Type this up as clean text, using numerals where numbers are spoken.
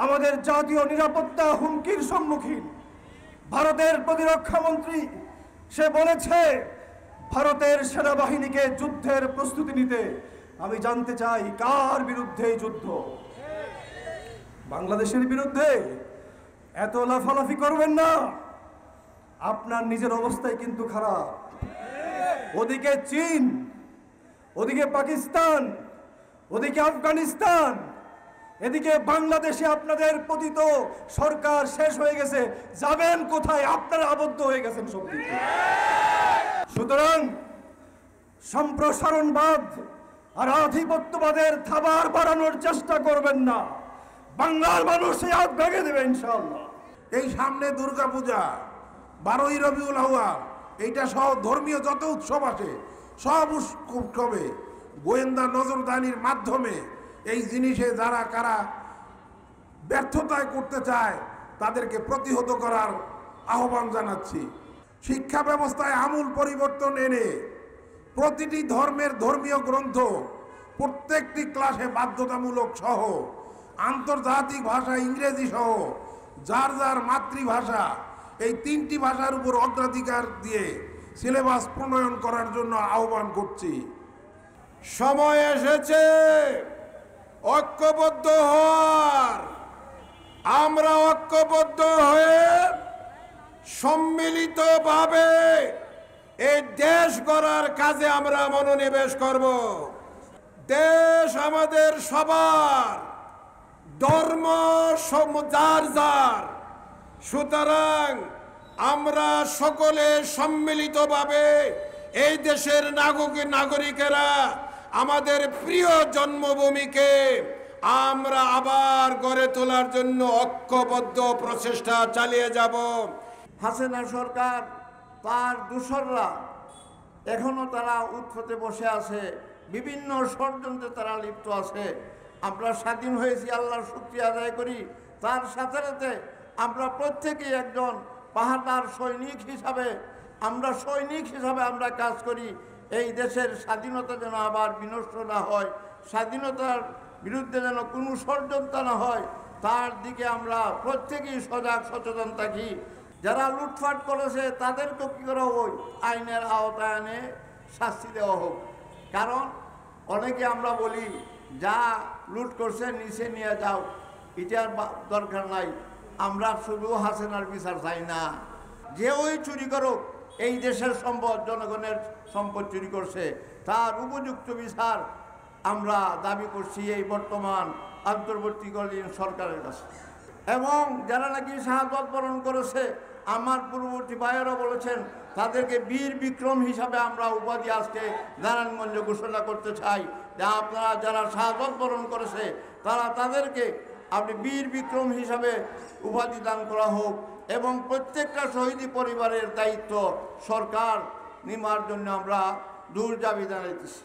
আমাদের জাতীয় নিরাপত্তা হুমকির সম্মুখীন। ভারতের প্রতিরক্ষা মন্ত্রী সে বলেছে ভারতের সেনাবাহিনীকে যুদ্ধের প্রস্তুতি নিতে। আমি জানতে চাই কার বিরুদ্ধে যুদ্ধ? বাংলাদেশের বিরুদ্ধে? এত লাফালাফি করবেন না, আপনার নিজের অবস্থায় কিন্তু খারাপ। ওদিকে চীন, ওদিকে পাকিস্তান, ওদিকে আফগানিস্তান, এদিকে বাংলাদেশে আপনাদের পতিত সরকার শেষ হয়ে গেছে। যাবেন কোথায়? আপনারা আবদ্ধ হয়ে গেছেন সব দিকে। সুতরাং সম্প্রসারণবাদ আর আধিপত্যবাদের থাবার বাড়ানোর চেষ্টা করবেন না। বাংলার মানুষ এই হাত ভেঙে দেবে ইনশাআল্লাহ। এই সামনে দুর্গাপূজা, 12ই রবিউল আউয়াল, এইটা সহ ধর্মীয় যত উৎসব আছে সব উৎসবে গোয়েন্দা নজরদারির মাধ্যমে এই জিনিসে যারা কারা ব্যর্থতায় করতে চায় তাদেরকে প্রতিহত করার আহ্বান জানাচ্ছি। শিক্ষা ব্যবস্থায় আমূল পরিবর্তন এনে প্রতিটি ধর্মের ধর্মীয় গ্রন্থ প্রত্যেকটি ক্লাসে বাধ্যতামূলক সহ আন্তর্জাতিক ভাষা ইংরেজি সহ যার যার মাতৃভাষা এই 3টি ভাষার উপর অগ্রাধিকার দিয়ে সিলেবাস প্রণয়ন করার জন্য আহ্বান করছি। সময় এসেছে ঐক্যবদ্ধ হওয়ার। আমরা ঐক্যবদ্ধ হয়ে সম্মিলিতভাবে এই দেশ গড়ার কাজে আমরা মনোনিবেশ করব। দেশ আমাদের সবার, ধর্ম যার যার। সুতরাং আমরা সকলে সম্মিলিতভাবে এই দেশের নাগরিকেরা আমাদের প্রিয় জন্মভূমিকে আমরা আবার গড়ে তোলার জন্য ঐক্যবদ্ধ প্রচেষ্টা চালিয়ে যাব। হাসিনা সরকার তার দূষররা এখনো তারা উৎপথে বসে আছে, বিভিন্ন ষড়যন্ত্রে তারা লিপ্ত আছে। আমরা স্বাধীন হয়েছি, আল্লাহর শুকরিয়া আদায় করি। তার সাথে সাথে আমরা প্রত্যেকেই একজন পাহাড়দার সৈনিক হিসাবে আমরা কাজ করি। এই দেশের স্বাধীনতা যেন আবার বিনষ্ট না হয়, স্বাধীনতার বিরুদ্ধে যেন কোনো ষড়যন্ত্র না হয়, তার দিকে আমরা প্রত্যেকেই সজাগ সচেতন থাকি। যারা লুটপাট করেছে তাদেরকেও কী করা হোক, আইনের আওতায় এনে শাস্তি দেওয়া হোক। কারণ অনেকে আমরা বলি যা লুট করছে নিচে নিয়ে যাও, এটার দরকার নাই। আমরা শুধু হাসিনার বিচার চাই না, যে ওই চুরি করুক, এই দেশের সম্পদ, জনগণের সম্পদ চুরি করছে, তার উপযুক্ত বিচার আমরা দাবি করছি এই বর্তমান অন্তর্বর্তীকালীন সরকারের কাছে। এবং যারা নাকি শাহাদত বরণ করেছে, আমার পূর্ববর্তী ভাইয়েরা বলেছেন, তাদেরকে বীর বিক্রম হিসাবে আমরা উপাধি আজকে নারায়ণগঞ্জে ঘোষণা করতে চাই যে আপনারা যারা শাহাদত বরণ করেছে তাদেরকে আপনি বীর বিক্রম হিসাবে উপাধি দান করা হোক। এবং প্রত্যেকটা শহীদ পরিবারের দায়িত্ব সরকার নেওয়ার জন্য আমরা দূর দাবি জানাইতেছি।